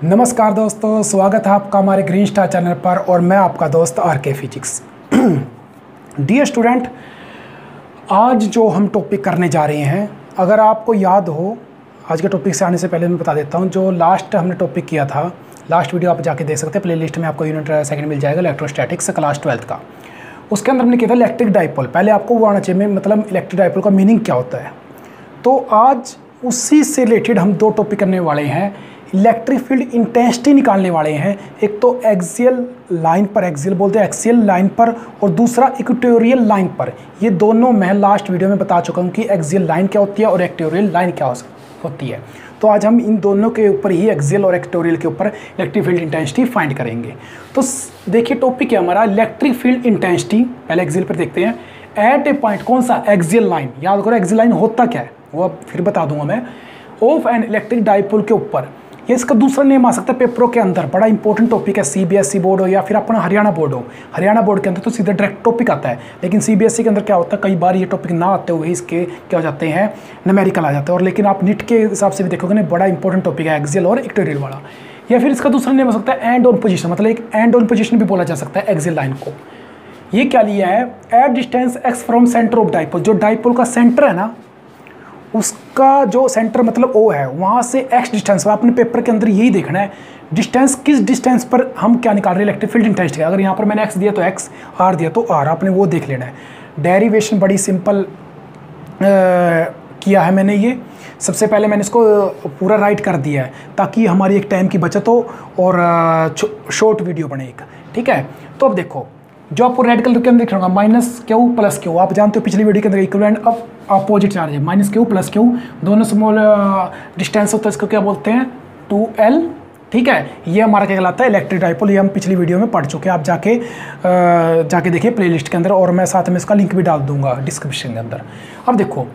नमस्कार दोस्तों, स्वागत है आपका हमारे ग्रीन स्टार चैनल पर और मैं आपका दोस्त आरके फिजिक्स। डियर स्टूडेंट, आज जो हम टॉपिक करने जा रहे हैं, अगर आपको याद हो, आज के टॉपिक से आने से पहले मैं बता देता हूं, जो लास्ट हमने टॉपिक किया था, लास्ट वीडियो आप जाके देख सकते हैं, प्लेलिस्ट में आपको यूनिट सेकंड मिल जाएगा इलेक्ट्रोस्टैटिक्स क्लास 12 का। उसके अंदर हमने किया था इलेक्ट्रिक डाइपोल। पहले आपको वो आना चाहिए, मतलब इलेक्ट्रिक डाइपोल का मीनिंग क्या होता है। तो आज उसी से रिलेटेड हम दो टॉपिक करने वाले हैं, इलेक्ट्रिक फील्ड इंटेंसिटी निकालने वाले हैं। एक तो एक्सियल लाइन पर, एक्सियल बोलते हैं एक्सियल लाइन पर, और दूसरा इक्वेटोरियल लाइन पर। ये दोनों मैं लास्ट वीडियो में बता चुका हूँ कि एक्सियल लाइन क्या होती है और इक्वेटोरियल लाइन क्या होती है। तो आज हम इन दोनों के ऊपर ही, एक्सियल और इक्वेटोरियल के ऊपर, इलेक्ट्रिक फील्ड इंटेंसिटी फाइंड करेंगे। तो देखिए टॉपिक है हमारा इलेक्ट्रिक फील्ड इंटेंसिटी। पहले एक्सियल पर देखते हैं। एट ए पॉइंट, कौन सा? Axial line. याद करो एक्सियल लाइन होता क्या है, वो अब फिर बता दूंगा मैं। ऑफ एन इलेक्ट्रिक डाइपोल के ऊपर, ये इसका दूसरा नेम आ सकता है पेपरों के अंदर। बड़ा इंपॉर्टेंट टॉपिक है, सीबीएसई बोर्ड हो या फिर अपना हरियाणा बोर्ड हो। हरियाणा बोर्ड के अंदर तो सीधा डायरेक्ट टॉपिक आता है, लेकिन सीबीएसई के अंदर क्या होता है, कई बार ये टॉपिक ना आते हुए इसके क्या हो जाते हैं, न्यूमेरिकल आ जाते हैं। और लेकिन आप नीट के हिसाब से भी देखोगे ना, बड़ा इंपॉर्टेंट टॉपिक है एक्सियल और इक्वेटोरियल वाला। या फिर इसका दूसरा नेम हो सकता है एंड ऑन पोजिशन, मतलब एक एंड ऑन पोजिशन भी बोला जा सकता है एक्सियल लाइन को। ये क्या लिया है? At distance x from centre of dipole. जो डाइपोल का सेंटर है ना, उसका जो सेंटर मतलब ओ है, वहाँ से एक्स डिस्टेंस पर, आपने पेपर के अंदर यही देखना है डिस्टेंस, किस डिस्टेंस पर हम क्या निकाल रहे हैं इलेक्ट्रिक फील्ड इंटेंसिटी। अगर यहाँ पर मैंने एक्स दिया तो एक्स, आर दिया तो आर, आपने वो देख लेना है। डेरिवेशन बड़ी सिंपल किया है मैंने। ये सबसे पहले मैंने इसको पूरा राइट कर दिया है ताकि हमारी एक टाइम की बचत हो और शॉर्ट वीडियो बने एक, ठीक है। तो अब देखो, जो आपको रेड कलर के अंदर दिख रहा होगा, माइनस क्यू प्लस क्यू, आप जानते हो पिछली वीडियो के अंदर इक्विवेलेंट अब अपोजिट चार्ज है, माइनस क्यू प्लस क्यू, दोनों स्मॉल डिस्टेंस होता है, इसको क्या बोलते हैं? 2L, ठीक है। ये हमारा क्या कहलाता है? Electric dipole. ये हम पिछली वीडियो में पढ़ चुके हैं, आप जाके देखिए प्लेलिस्ट के अंदर, और मैं साथ में इसका लिंक भी डाल दूंगा डिस्क्रिप्शन के अंदर। अब देखो,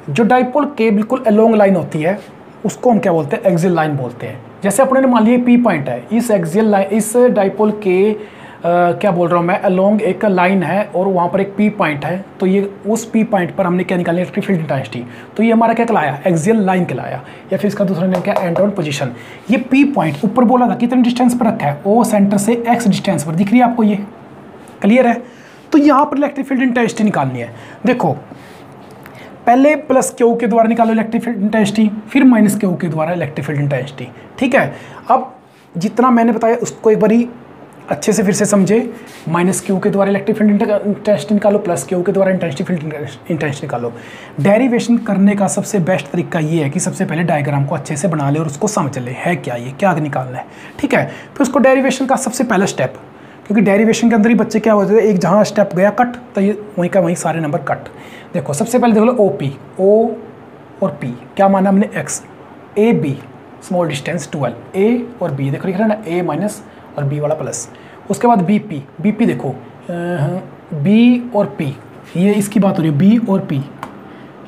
जो डाइपोल के बिल्कुल अलोंग लाइन होती है, उसको हम क्या बोलते हैं? एक्सियल लाइन बोलते हैं। जैसे अपने मान लिया पी पॉइंट है, इस एक्सियल लाइन, इस डाइपोल के क्या बोल रहा हूँ मैं, अलोंग एक लाइन है और वहाँ पर एक पी पॉइंट है। तो ये उस पी पॉइंट पर हमने क्या निकाली? Electric field intensity. तो ये हमारा क्या कहलाया? एक्सियल लाइन कहलाया, या फिर इसका दूसरा नेम क्या? And on position. ये पी पॉइंट ऊपर बोला था कितने डिस्टेंस पर रखा है? ओ सेंटर से एक्स डिस्टेंस पर, दिख रही है आपको? ये क्लियर है? तो यहाँ पर इलेक्ट्रिक फील्ड इंटेंसिटी निकालनी है। देखो, पहले प्लस क्यू के द्वारा निकालो इलेक्ट्रिक फील्ड इंटेंसिटी, फिर माइनस क्यू के द्वारा इलेक्ट्रिक फील्ड इंटेंसिटी, ठीक है। अब जितना मैंने बताया उसको एक बारी अच्छे से फिर से समझे। माइनस क्यू के द्वारा इलेक्ट्रिक फील्ड इंटेंसिटी निकालो, प्लस क्यू के द्वारा इंटेंसिटी फील्ड इंटेंसिटी निकालो। डेरिवेशन करने का सबसे बेस्ट तरीका ये है कि सबसे पहले डायग्राम को अच्छे से बना ले और उसको समझ ले है क्या, ये क्या निकालना है, ठीक है। फिर उसको डेरिवेशन का सबसे पहला स्टेप, क्योंकि डेरिवेशन के अंदर ही बच्चे क्या होते हैं, एक जहाँ स्टेप गया कट, तो ये वहीं का वहीं सारे नंबर कट। देखो सबसे पहले देख लो ओ पी, ओ और पी क्या माना हमने? X, a b small distance 2L, a और बी देखो लिख रहा है ना, ए माइनस और बी वाला प्लस। उसके बाद बी पी, बी पी देखो बी और पी, ये इसकी बात हो रही है, बी और पी,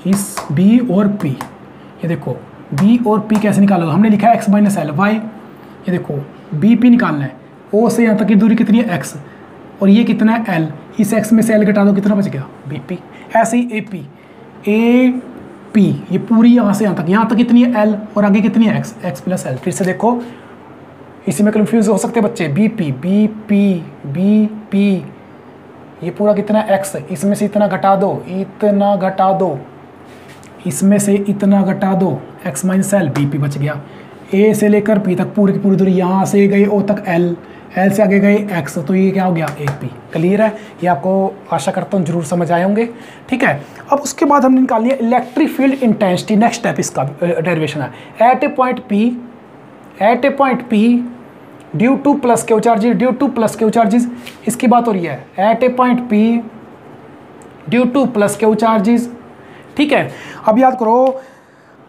इस बी और पी। ये देखो बी और पी कैसे निकालोगे? हमने लिखा है एक्स माइनस एल वाई। ये देखो बी पी निकालना है, ओ से यहाँ तक की दूरी कितनी है? एक्स, और ये कितना है? एल। इस एक्स में से एल घटा दो, कितना बच गया? B p. ऐसे ही ए पी, ए पी, ये पूरी यहाँ से यहाँ तक कितनी है? एल, और आगे कितनी है? X, x plus L. फिर से देखो, इसी में कंफ्यूज हो सकते हैं बच्चे। B p, b p, b p, ये पूरा कितना है? एक्स, इसमें से इतना घटा दो, इतना घटा दो, इसमें से इतना घटा दो, x minus l, b p बच गया। ए से लेकर पी तक पूरी की पूरी दूरी, यहाँ से गई ओ तक एल, एल से आगे गए एक्स, तो ये क्या हो गया? A P. क्लियर है? ये आपको आशा करता हूँ जरूर समझ आए होंगे, ठीक है। अब उसके बाद हमने निकाली है electric field intensity. Next step इसका डेरिवेशन है। At a point P, at a point P due to plus Q charges, due to plus Q charges, इसकी बात हो रही है। At a point P due to plus Q charges, ठीक है। अब याद करो,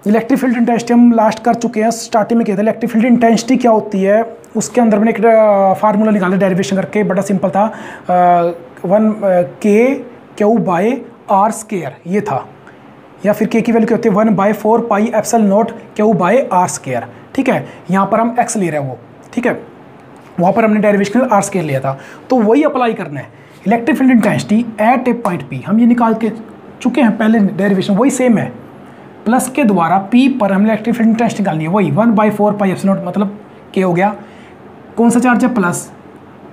इलेक्ट्रिक फील्ड इंटेंसिटी हम लास्ट कर चुके हैं, स्टार्टिंग में किया था। इलेक्ट्रिक फील्ड इंटेंसिटी क्या होती है, उसके अंदर मैंने एक फार्मूला निकाला डेरिवेशन करके, बड़ा सिंपल था। 1 के क्यू बाय आर स्केयर, ये था। या फिर के की वैल्यू क्या होती है? 1/4 pi epsilon naught q by r square, ठीक है। यहाँ पर हम एक्स ले रहे हैं वो, ठीक है, वहाँ पर हमने डेरिवेशन आर स्केयर लिया था, तो वही अप्लाई करना है। Electric field intensity at a point P, हम ये निकाल के चुके हैं पहले, डेरिवेशन वही सेम है। प्लस के द्वारा पी पर हमने इलेक्ट्रिक फील्ड इंटेंसिटी निकालनी है, वही 1/4 पाई एप्सिलॉन नॉट, मतलब के हो गया, कौन सा चार्ज है, प्लस,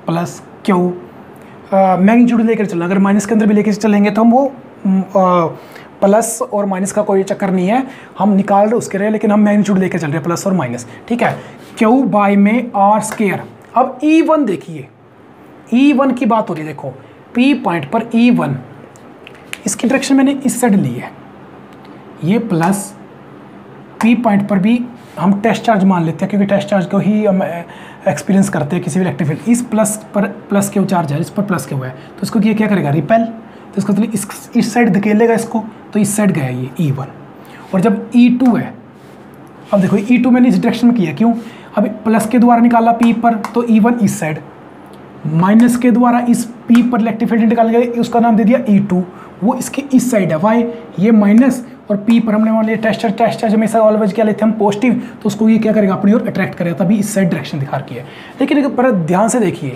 प्लस क्यू, मैग्नीट्यूड लेकर चलना, अगर माइनस के अंदर भी लेकर चलेंगे तो हम वो प्लस और माइनस का कोई चक्कर नहीं है, हम निकाल रहे उसके रहे, लेकिन हम मैग्नीट्यूड लेकर चल रहे हैं प्लस और माइनस, ठीक है। क्यू बाय में आर स्क्वायर। अब E1 देखिए, E1 की बात हो रही है, देखो P पॉइंट पर E1, इसकी डायरेक्शन मैंने इस साइड ली है, ये प्लस, P पॉइंट पर भी हम टेस्ट चार्ज मान लेते हैं, क्योंकि टेस्ट चार्ज को ही हम एक्सपीरियंस करते हैं किसी भी इलेक्ट्रिक फील्ड। इस प्लस पर प्लस क्यू चार्ज है, इस पर प्लस क्यू है, तो इसको ये क्या करेगा, रिपेल, तो इसको मतलब इस साइड धकेलेगा इसको, तो इस साइड गया ये E1। और जब E2 है, अब देखो E2 मैंने इस डायरेक्शन में किया, क्यों, अब प्लस के द्वारा निकाला P पर, तो E1 इस साइड, माइनस के द्वारा इस P पर इलेक्ट्रिक फील्ड निकाल गया, उसका नाम दे दिया E2, वो इसके इस साइड है, वाई ये माइनस, और P पर हमने मान लिया टेस्ट चार्ज हमेशा ऑलवेज क्या लेते हैं हम, पॉजिटिव, तो उसको ये क्या करेगा, अपनी ओर अट्रैक्ट करेगा, तभी इस साइड डायरेक्शन दिखा रखी है। लेकिन एक पर ध्यान से देखिए,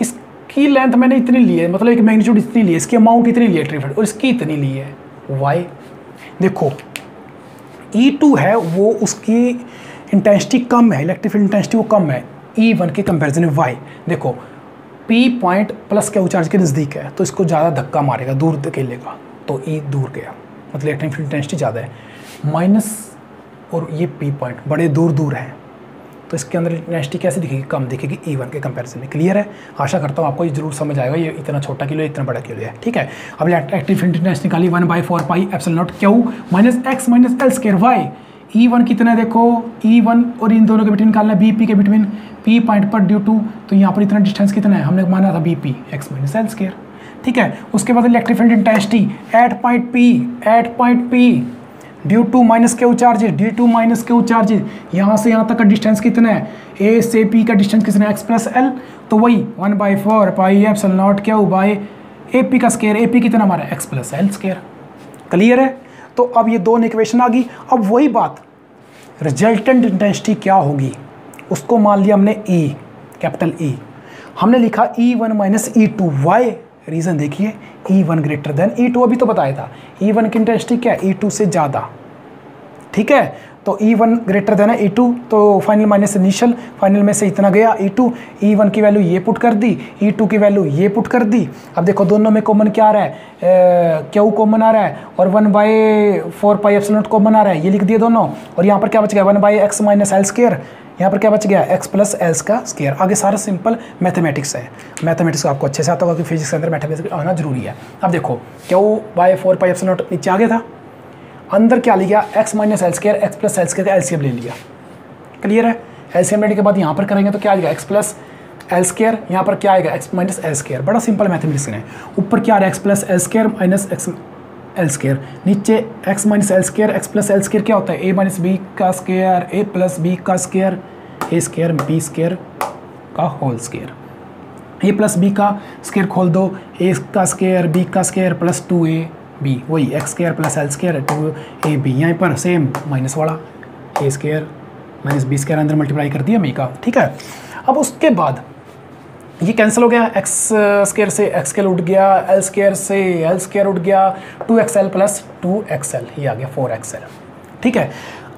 इसकी लेंथ मैंने इतनी ली है, मतलब एक मैग्नीट्यूड इतनी ली है, इसकी अमाउंट इतनी ली है इलेक्ट्रिक फील्ड, और इसकी इतनी ली है, वाई। देखो E2 है वो उसकी इंटेंसिटी कम है, इलेक्ट्रिक फील्ड इंटेंसिटी वो कम है E1 के कंपैरिजन में, वाई। देखो P point plus Q charge के नज़दीक है, तो इसको ज़्यादा धक्का मारेगा, दूर धकेलेगा, तो E दूर गया, मतलब इलेक्ट्रिक फील्ड इंटेंसिटी ज़्यादा है, माइनस, और ये P पॉइंट बड़े दूर दूर हैं, तो इसके अंदर इंटेंसिटी कैसे दिखेगी, कम दिखेगी E1 के कंपैरिजन में। क्लियर है, आशा करता हूँ आपको ये जरूर समझ आएगा, ये इतना छोटा किलो है, इतना बड़ा किलो है, ठीक है। अब इलेक्ट्रिक फील्ड इंटेंसिटी निकाली 1/4 pi epsilon naught q minus x minus L square y. E1 कितना है, देखो E1 और इन दोनों के बिटवीन निकालना है, BP के बिटवीन, P पॉइंट पर ड्यू टू, तो यहाँ पर इतना डिस्टेंस कितना है, हमने माना था BP x minus L square, ठीक है। उसके बाद electric field intensity at point P due to minus q charges, due to minus q charges, यहाँ से यहाँ तक का डिस्टेंस कितना है, A से P का डिस्टेंस कितना है, एक्स प्लस एल, तो वही 1/4 pi epsilon naught q by AP का स्क्वायर, AP कितना हमारा x plus L square. Clear है, तो अब ये दोनों इक्वेशन आ गई। अब वही बात, रिजल्टेंट इंटेंसिटी क्या होगी, उसको मान लिया हमने E, कैपिटल E, हमने लिखा E1 minus E2, Y, reason देखिए, E1 ग्रेटर देन E2, अभी तो बताया था E1 की इंटेंसिटी क्या है, E2 से ज़्यादा, ठीक है। तो E1 ग्रेटर देन है E2, तो फाइनल माइनस इनिशियल, फाइनल में से इतना गया E2, E1 की वैल्यू ये पुट कर दी, E2 की वैल्यू ये पुट कर दी। अब देखो दोनों में कॉमन क्या आ रहा है, क्यू कॉमन आ रहा है, और 1/4 पाई एप्सिलॉन नॉट कॉमन आ रहा है, ये लिख दिए दोनों, और यहाँ पर क्या बच गया, 1/x माइनस एल स्क्वायर, यहाँ पर क्या बच गया, एक्स प्लस एल का स्क्वायर। आगे सारा सिंपल मैथमेटिक्स है, मैथमेटिक्स आपको अच्छे से आता होगा कि फिजिक्स के अंदर मैथमेटिक्स आना जरूरी है। अब देखो Q/4 पाई एप्सिलॉन नॉट नीचे आ गया था, अंदर क्या लिया, x minus L square, X plus L square का एलसीएम ले लिया। क्लियर है, एलसीएम लेने के बाद यहाँ पर करेंगे तो क्या आएगा, एक्स प्लस एल स्क्वायर, यहाँ पर क्या आएगा, एक्स माइनस एल स्क्वायर। बड़ा सिंपल मैथमेटिक्स है। ऊपर क्या आ रहा है, X plus L square minus X L square, नीचे X minus L square, X plus L square क्या होता है, ए माइनस बी का स्क्वायर, ए प्लस बी का square, A square B square का whole square, A plus B का square खोल दो, ए का स्क्वायर बी का स्क्वायर प्लस 2ab, वही x square plus L square 2ab, यहाँ पर सेम माइनस वाला ए स्क्वायर माइनस बी स्क्वायर अंदर मल्टीप्लाई कर दिया मी का, ठीक है। अब उसके बाद ये कैंसिल हो गया, एक्स स्क्वायर से एक्स स्क्वायर उठ गया, एल स्क्वायर से एल स्क्वायर उठ गया, 2xl प्लस 2xl, ये आ गया 4xl, ठीक है।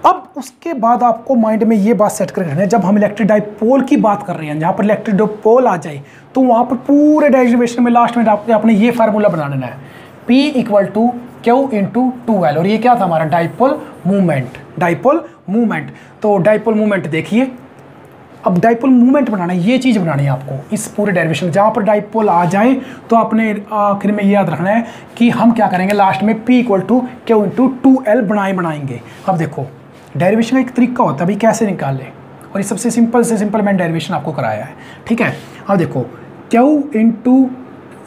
अब उसके बाद आपको माइंड में ये बात सेट करके रखना है, जब हम इलेक्ट्रिक डाइपोल की बात कर रहे हैं, जहाँ पर इलेक्ट्रिक डाइपोल आ जाए तो वहाँ पर पूरे डेरिवेशन में लास्ट में आपने ये फार्मूला बनाना है, P equal to Q into 2L, और ये क्या था हमारा डाइपोल मूवमेंट, डाइपोल मूवमेंट। तो डाइपोल मूवमेंट देखिए, अब डाइपोल मूवमेंट बनाना है, ये चीज़ बनानी है आपको इस पूरे डेरिवेशन में, जहाँ पर डाइपोल आ जाए तो आपने आखिर में ये याद रखना है कि हम क्या करेंगे, लास्ट में P equal to Q into 2L बनाएंगे। अब देखो डेरिवेशन का एक तरीका होता है भाई कैसे निकाल ले, और ये सबसे सिंपल से सिंपल मैंने डेरिवेशन आपको कराया है, ठीक है। अब देखो Q इंटू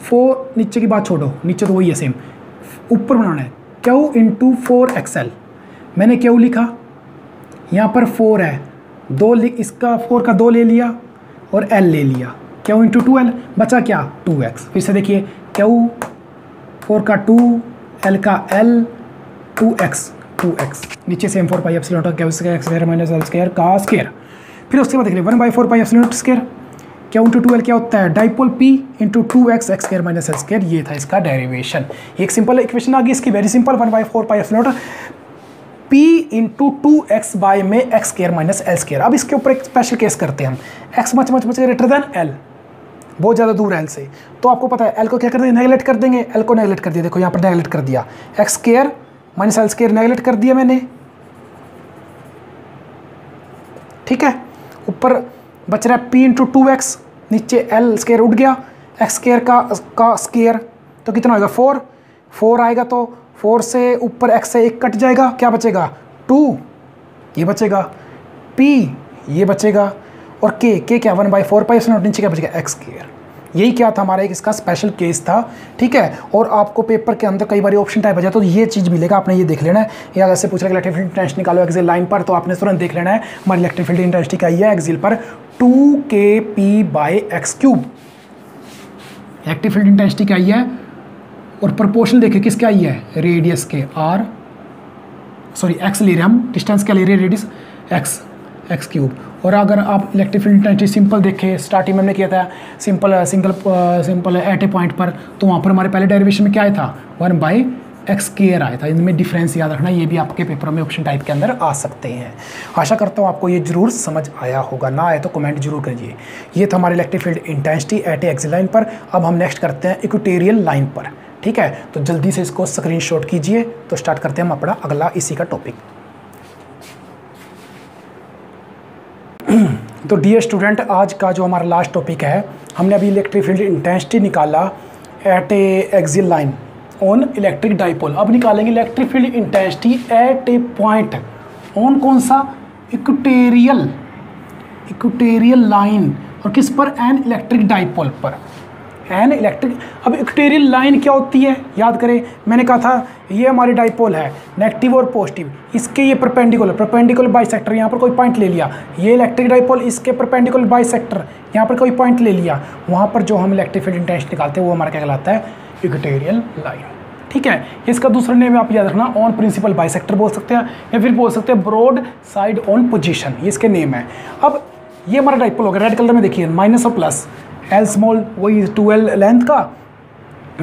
4, नीचे की बात छोड़ो, नीचे तो वही है सेम, ऊपर बनाना है Q इंटू 4xl, मैंने Q लिखा, यहाँ पर 4 है, इसका 4 का 2 ले लिया और L ले लिया, Q इंटू 2L बचा क्या 2x, फिर से देखिए Q 4 का 2, L का L, 2x, नीचे same 4 pi epsilon not Q square minus L square का स्क्वायर। फिर उसके बाद देख लिया 1/4 pi epsilon not square, Q into 2L क्या होता है, dipole P into 2x x square minus L square, ये था इसका डेरिवेशन। एक सिंपल इक्वेशन आ गई इसकी, very simple, 1/4 pi epsilon naught P into 2x by में x square minus l square. अब इसके ऊपर एक स्पेशल केस करते हैं हम, x much much much greater than l, बहुत ज़्यादा दूर है l से, तो आपको पता है l को क्या कर देंगे, नेगलेक्ट कर देंगे, l को नेगलेक्ट कर दिया, देखो यहाँ पर नेगलेक्ट कर दिया, x square minus l square neglect कर दिया मैंने, ठीक है। ऊपर बच रहा है P इंटू 2x, नीचे l स्केयर उठ गया, एक्स स्केयर का स्केयर तो कितना होगा 4, 4 आएगा तो 4 से ऊपर x से 1 कट जाएगा, क्या बचेगा 2, ये बचेगा, p ये बचेगा, और k क्या 1/4 नीचे क्या बचेगा एक्स स्केयर। यही क्या था हमारा एक इसका स्पेशल केस था, ठीक है। और आपको पेपर के अंदर कई बार ऑप्शन टाइप आ जाए तो ये चीज़ मिलेगा, आपने ये देख लेना है। या जैसे पूछ रहा है इलेक्ट्रिक फील्ड इंटेंसिटी निकालो एक्सियल लाइन पर, तो आपने तुरंत देख लेना है हमारी इलेक्ट्रिक फील्ड इंटेंसिटी क्या है एक्सियल पर 2kp/x³। इलेक्ट्रिक फील्ड इंटेंसिटी क्या है, और प्रोपोर्शन देखिए किसके आई है, रेडियस के r, सॉरी एक्स ले रहे हैं हम, डिस्टेंस क्या ले रहे हैं रेडियस x³ और अगर आप इलेक्ट्रिक फील्ड इंटेंसिटी सिंपल देखें, स्टार्टिंग में हमने किया था सिंपल एट ए पॉइंट पर, तो वहाँ पर हमारे पहले डेरिवेशन में क्या आया था 1/x² आया था। इनमें डिफरेंस याद रखना, ये भी आपके पेपर में ऑप्शन टाइप के अंदर आ सकते हैं। आशा करता हूँ आपको ये जरूर समझ आया होगा, ना आए तो कमेंट जरूर करिए। ये था हमारी electric field intensity at a axial line पर। अब हम नेक्स्ट करते हैं इक्वेटोरियल लाइन पर, ठीक है। तो जल्दी से इसको स्क्रीनशॉट कीजिए, तो स्टार्ट करते हैं हम अपना अगला इसी का टॉपिक। तो डियर स्टूडेंट, आज का जो हमारा लास्ट टॉपिक है, हमने अभी इलेक्ट्रिक फील्ड इंटेंसिटी निकाला at a axial line on electric dipole. अब निकालेंगे electric field intensity at a point on कौन सा, इक्वेटोरियल लाइन, और किस पर, एन इलेक्ट्रिक डाइपोल पर, एन इलेक्ट्रिक। अब इक्वेटोरियल लाइन क्या होती है याद करें, मैंने कहा था ये हमारी डाइपोल है, नेगेटिव और पॉजिटिव, इसके ये परपेंडिकुलर बाइसेक्टर, यहाँ पर कोई पॉइंट ले लिया, ये इलेक्ट्रिक डाइपोल, इसके परपेंडिकुलर बाइसेक्टर, यहाँ पर कोई पॉइंट ले लिया, वहाँ पर जो हम इलेक्ट्रिक फील्ड इंटेंसिटी निकालते हैं वो हमारा क्या कहलाता है, इक्वेटोरियल लाइन, ठीक है। इसका दूसरा नेम आप याद रखना, ऑन प्रिंसिपल बाइसेक्टर बोल सकते हैं, या फिर बोल सकते हैं ब्रॉड साइड ऑन पोजीशन, ये इसके नेम है। अब ये हमारा डाइपोल होगा, रेड कलर में देखिए माइनस और प्लस, एल स्मॉल वही 2l लेंथ का,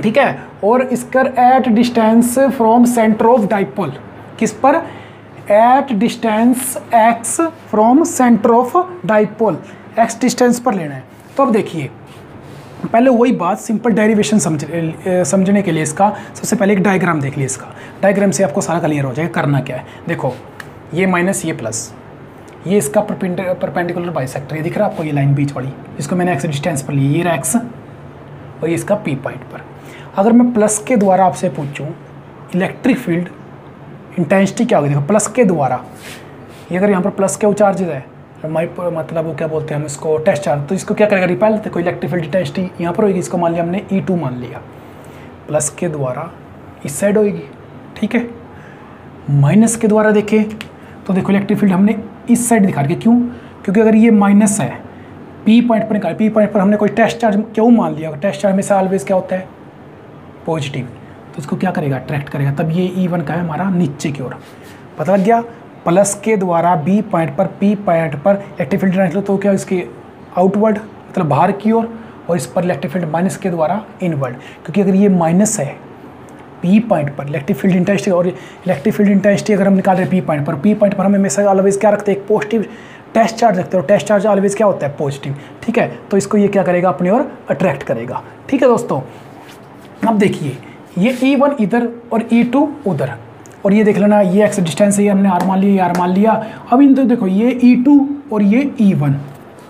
ठीक है। और इसका at distance from centre of dipole, किस पर, at distance x from centre of dipole, x distance पर लेना है। तो अब देखिए पहले वही बात, सिंपल डेरिवेशन समझने के लिए इसका सबसे पहले एक डायग्राम देख लिया, इसका डायग्राम से आपको सारा क्लियर हो जाएगा करना क्या है। देखो ये माइनस ये प्लस, ये इसका परपेंडिकुलर बाइसेक्टर, ये दिख रहा है आपको, ये लाइन बीच वाली, इसको मैंने x डिस्टेंस पर ली, ये रहा x और ये इसका p पॉइंट पर। अगर मैं प्लस के द्वारा आपसे पूछूं इलेक्ट्रिक फील्ड इंटेंसिटी क्या होगी, देखो प्लस के द्वारा, ये अगर यहाँ पर प्लस के चार्जेज है, मतलब वो क्या बोलते हैं हम इसको, टेस्ट चार्ज, तो इसको क्या करेगा रिपेल, देखो इलेक्ट्रिक फील्ड इंटेंसिटी यहाँ पर होगी, इसको मान लिया हमने E2 मान लिया, प्लस के द्वारा इस साइड होगी, ठीक है। माइनस के द्वारा देखें तो देखो इलेक्ट्रिक फील्ड हमने इस साइड दिखा रखी, क्यों, क्योंकि अगर ये माइनस है, P पॉइंट पर निकाल, P पॉइंट पर हमने कोई टेस्ट चार्ज क्यों मान लिया, टेस्ट चार्ज में से ऑलवेज क्या होता है पॉजिटिव, तो इसको क्या करेगा अट्रैक्ट करेगा, तब ये E1 का है हमारा नीचे की ओर, पता लग गया। प्लस के द्वारा B पॉइंट पर P पॉइंट पर इलेक्ट्रिक फील्ड इंटेंसिटी, तो क्या इसके आउटवर्ड मतलब बाहर की ओर, और इस पर इलेक्ट्रिक फील्ड माइनस के द्वारा इनवर्ड, क्योंकि अगर ये माइनस है P पॉइंट पर इलेक्ट्रिक फील्ड इंटेंसिटी, और इलेक्ट्रिक फील्ड इंटेंसिटी अगर हम निकाल रहे हैं P पॉइंट पर हम हमेशा ऑलवेज क्या रखते हैं, एक पॉजिटिव टेस्ट चार्ज रखते हैं, और टेस्ट चार्ज ऑलवेज क्या होता है पॉजिटिव, ठीक है। तो इसको ये क्या करेगा अपनी ओर अट्रैक्ट करेगा, ठीक है दोस्तों। अब देखिए ये E1 इधर और E2 उधर, और ये देख लेना ये एक्स डिस्टेंस है, ये हमने R मान लिया, ये R मान लिया। अब इन देखो ये E2 और ये E1,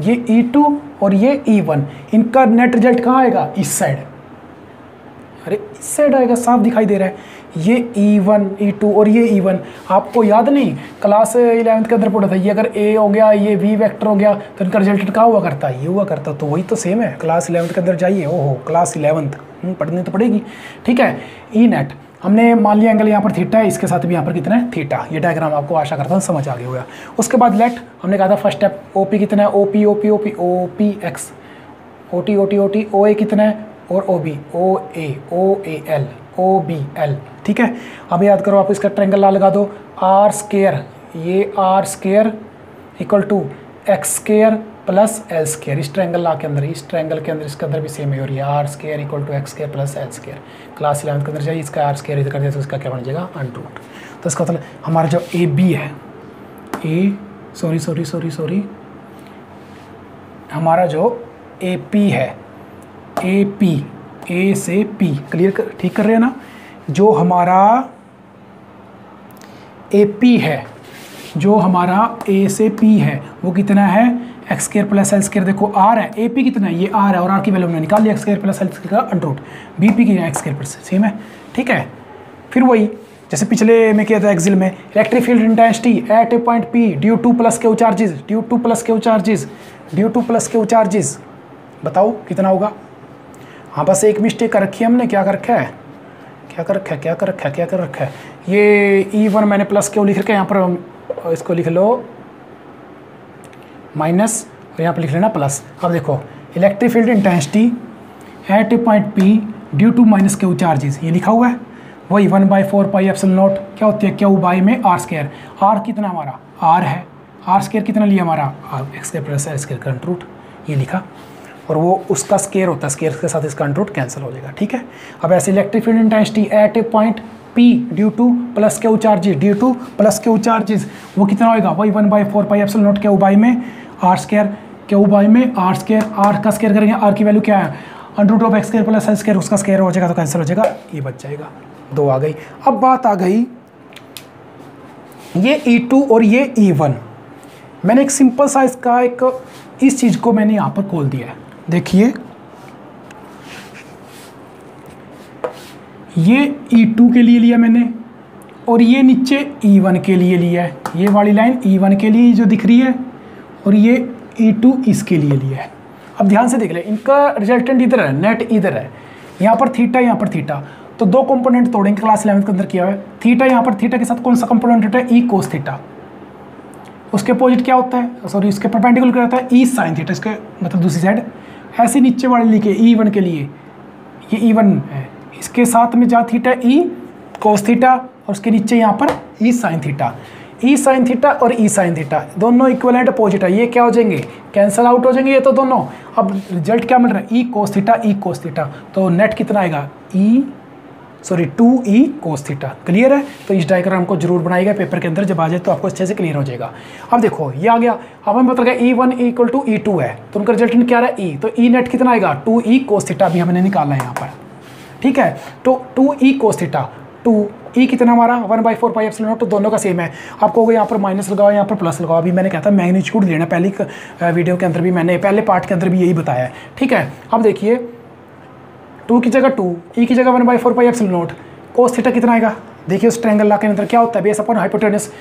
ये E2 और ये E1, इनका नेट रिजल्ट कहाँ आएगा, इस साइड, अरे इस साइड आएगा, साफ दिखाई दे रहा है, ये E1 E2 और ये E1। आपको याद नहीं क्लास 11th के अंदर पढ़ा था, ये अगर A हो गया, ये V वेक्टर हो गया, तो इनका रिजल्ट क्या हुआ करता है, ये हुआ करता, तो वही तो सेम है। क्लास 11th के अंदर जाइए, ओहो क्लास 11th पढ़नी तो पड़ेगी, ठीक है। ई नेट हमने मान लिया एंगल यहाँ पर थीटा है, इसके साथ भी यहाँ पर कितना है थीटा, ये डायग्राम आपको आशा करता हूँ समझ आ गया होगा। उसके बाद लेट हमने कहा था फर्स्ट स्टेप, OP कितना है, OP x, OT OA कितना है, और OB OAL OBL, ठीक है। अब याद करो, आप इसका ट्रायंगल लगा दो, R स्क्वायर, ये R square equal to x square plus L square, इस ट्रायंगल ला के अंदर, इस ट्रायंगल के अंदर इसके अंदर भी सेम है, और ये r square equal to x square plus L square. Class 11th के अंदर जाइए, इसका आर स्क्वायर इधर कर दिया तो इसका क्या बन जाएगा अंडर रूट। तो इसका मतलब हमारा जो ए बी है, सॉरी हमारा जो ए पी है, ए पी, ए से पी, क्लियर ठीक कर रहे हैं ना। जो हमारा ए पी है, जो हमारा ए से पी है वो कितना है, x square plus L square. देखो आर है, ए पी कितना है, ये आर है और आर की वैल्यू हमने निकाल लिया x square plus L square का अंडर रूट, बी पी की एक्स स्क्वायर प्लस, सेम है, ठीक है। फिर वही जैसे पिछले में किया था एक्सिल में, electric field intensity at a point P due to plus Q charges, due to plus Q charges, बताओ कितना होगा। हाँ बस एक मिस्टेक कर रखी है हमने, क्या कर रखा है, ये E1 मैंने प्लस क्यू लिख रखा है, यहाँ पर इसको लिख लो माइनस और यहाँ पर लिख लेना प्लस। अब देखो electric field intensity at a point P due to minus q charges, ये लिखा हुआ है। वही 1/4 पाई एप्सिलॉन नॉट क्या होती है, क्यू बाई में आर स्क्वायर। आर कितना हमारा आर है, आर स्क्वायर कितना लिया हमारा r, x square plus L square का अंडर रूट, ये लिखा। और वो उसका स्क्वायर होता है, स्क्वायर के साथ इसका अंडर रूट कैंसिल हो जाएगा, ठीक है। अब ऐसे electric field intensity at a point P due to plus Q charges, वो कितना होगा, वही 1/4 pi epsilon naught q by में आर स्क्वायर, क्यू बाई में आर स्क्वायर, आर का स्क्वायर करेंगे, आर की वैल्यू क्या है under root of x square plus L square, उसका स्क्वायर हो जाएगा तो कैंसिल हो जाएगा, ये बच जाएगा, 2 आ गई। अब बात आ गई ये E2 और ये E1, मैंने एक सिंपल सा इसका एक इस चीज़ को मैंने यहाँ पर खोल दिया है, देखिए ये E2 के लिए लिया मैंने और ये नीचे E1 के लिए लिया है, ये वाली लाइन E1 के लिए जो दिख रही है और ये E2 इसके लिए लिया है। अब ध्यान से देख ले, इनका रिजल्टेंट इधर है, नेट इधर है, यहाँ पर थीटा, यहाँ पर थीटा, तो 2 कंपोनेंट तोड़ेंगे, क्लास 11 के अंदर किया हुआ है। थीटा यहाँ पर थीटा के साथ कौन सा कंपोनेंट होता है, ई कोस थीटा, उसके अपोजिट क्या होता है, सॉरी इसके परपेंडिकुलर क्या होता है, ई साइन थीटा, इसके मतलब दूसरी साइड। ऐसे नीचे वाले लिखे E1 के लिए, ये E1 है, इसके साथ में जहाँ थीटा ई कोस थीटा और उसके नीचे यहाँ पर ई साइन थीटा, ई साइन थीटा और ई साइन थीटा दोनों इक्विवेलेंट अपोजिट है, ये क्या हो जाएंगे, कैंसल आउट हो जाएंगे ये तो दोनों। अब रिजल्ट क्या मिल रहा है, ई कोस थीटा, तो नेट कितना आएगा, 2E कोस थीटा, क्लियर है। तो इस डायग्राम को जरूर बनाइएगा पेपर के अंदर, जब आ जाए तो आपको अच्छे से क्लियर हो जाएगा। अब देखो ये आ गया, अब हमें पता लगा E1 = E2 है, तो उनका रिजल्टेंट क्या रहा है, E, तो E नेट कितना आएगा, 2E कोस थीटा भी हमने निकालना है यहाँ पर, ठीक है। तो 2E कोस थीटा, 2E कितना हमारा 1/4 पाई एप्सिलॉन नॉट, तो दोनों का सेम है। आपको होगा यहाँ पर माइनस लगाओ, यहाँ पर प्लस लगाओ, अभी मैंने कहता है मैग्नीट्यूड लेना, पहली वीडियो के अंदर भी मैंने पहले पार्ट के अंदर भी यही बताया है, ठीक है। अब देखिए 2 की जगह 2, E की जगह 1/4 pi epsilon not, cos theta कितना आएगा, देखिए उस ट्रायंगल ला के अंदर क्या होता है, base upon hypotenuse,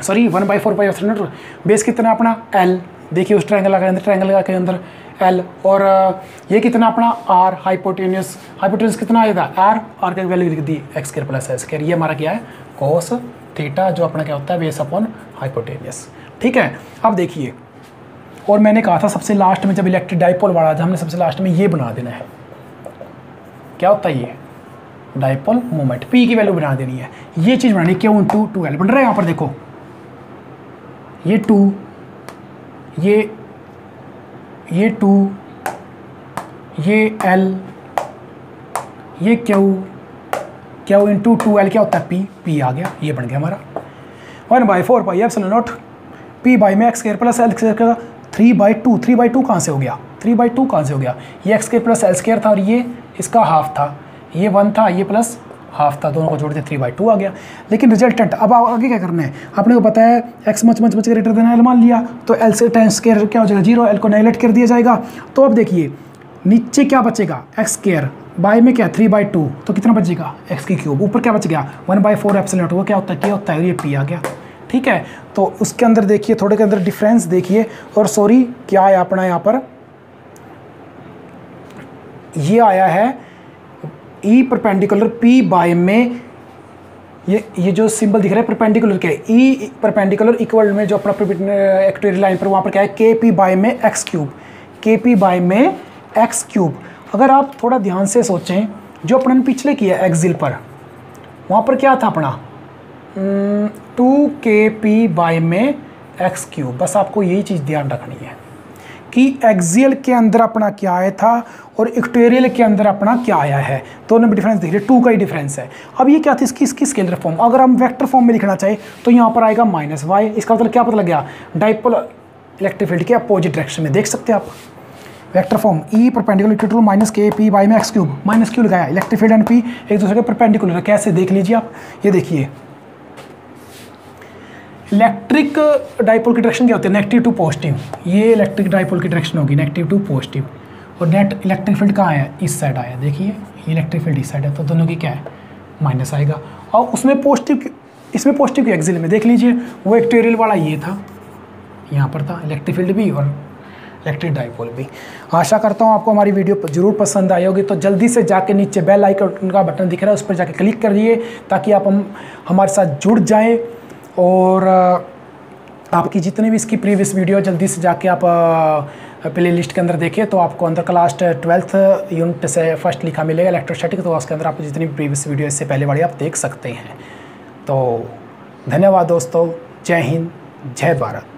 sorry 1/4 pi epsilon not, base कितना अपना L, देखिए उस ट्रायंगल के अंदर, ट्रायंगल के अंदर L, और ये कितना अपना R, हाइपोटेन्यूस कितना आएगा R की वैल्यू लिख दी x square plus L square, ये हमारा क्या है कोस थीटा, जो अपना क्या होता है बेस अपॉन हाइपोटेन्यूस, ठीक है। अब देखिए, और मैंने कहा था सबसे लास्ट में जब इलेक्ट्रिक डाइपोल वाला था, हमने सबसे लास्ट में ये बना देना है, क्या होता है ये डाइपोल मोमेंट, P की वैल्यू बना देनी है, ये चीज़ बनानी, क्यों 2L बन रहा है यहाँ पर, देखो ये 2, ये 2, ये L, ये Q × 2L क्या होता है P आ गया, ये बन गया हमारा 1/4 pi epsilon naught P by में x square plus L square का 3/2, 3/2 कहाँ से हो गया, 3/2 कहाँ से हो गया, ये x square plus L square था और ये इसका हाफ था, ये 1 था, ये प्लस हाफ था, दोनों को जोड़ दिया 3/2 आ गया। लेकिन रिजल्टेंट अब आगे क्या करना है, आपने को पता है x much greater than L मान लिया, तो L से tan स्क्वायर क्या हो जाएगा 0, L को नेगलेक्ट कर दिया जाएगा। तो अब देखिए नीचे क्या बचेगा, एक्स स्क्वायर बाई में क्या 3/2, तो कितना बचेगा x की क्यूब, ऊपर क्या बच गया 1/4 एप्सिलॉन, वो क्या होता है K होता है, और ये P आ गया, ठीक है। तो उसके अंदर देखिए, थोड़े के अंदर डिफरेंस देखिए, और सॉरी क्या है अपना यहाँ पर, ये आया है E परपेंडिकुलर P बाय में, ये जो सिंबल दिख रहा है परपेंडिकुलर क्या है, E परपेंडिकुलर इक्वल में जो अपना एक्टिव लाइन पर वहाँ पर क्या है KP बाय में x क्यूब, KP बाय में x क्यूब। अगर आप थोड़ा ध्यान से सोचें, जो अपने पिछले किया एक्सिल पर, वहाँ पर क्या था अपना 2KP बाय में x क्यूब, बस आपको यही चीज़ ध्यान रखनी है। कि एक्सियल के अंदर अपना क्या आया था और इक्वेटोरियल के अंदर अपना क्या आया है, दोनों में डिफरेंस देखिए, 2 का ही डिफरेंस है। अब ये क्या थी, इसकी स्केलर फॉर्म, अगर हम वेक्टर फॉर्म में लिखना चाहे तो यहाँ पर आएगा -y। इसका मतलब क्या पता लग गया, डाइपोल इलेक्ट्रिक फील्ड के अपोजिट डायरेक्शन में, देख सकते हैं आप vector form E perpendicular to -kp by में x³ -q लगाया, इलेक्ट्रिक फील्ड एंड P एक दूसरे के परपेंडिकुलर है। कैसे देख लीजिए आप, ये देखिए इलेक्ट्रिक डाइपोल की डायरेक्शन क्या होती है, नेगेटिव टू पॉजिटिव, ये इलेक्ट्रिक डाइपोल की डायरेक्शन होगी नेगेटिव टू पॉजिटिव, और नेट इलेक्ट्रिक फील्ड कहाँ आया, इस साइड आया, देखिए इलेक्ट्रिक फील्ड इस साइड है, तो दोनों की क्या है, माइनस आएगा। और उसमें पॉजिटिव, इसमें पॉजिटिव की एक्सिल में देख लीजिए, वो इक्वेटोरियल वाला ये था, यहाँ पर था इलेक्ट्रिक फील्ड भी और इलेक्ट्रिक डाइपोल भी। आशा करता हूँ आपको हमारी वीडियो ज़रूर पसंद आई होगी, तो जल्दी से जाके नीचे बेल आइकन का बटन दिख रहा है, उस पर जाके क्लिक करिए ताकि आप हमारे साथ जुड़ जाएं, और आपकी जितनी भी इसकी प्रीवियस वीडियो जल्दी से जाके आप प्ले लिस्ट के अंदर देखिए, तो आपको अंदर क्लास 12th यूनिट से फर्स्ट लिखा मिलेगा इलेक्ट्रोस्टैटिक, तो उसके अंदर आपको जितनी प्रीवियस वीडियो इससे पहले वाली आप देख सकते हैं। तो धन्यवाद दोस्तों, जय हिंद, जय भारत।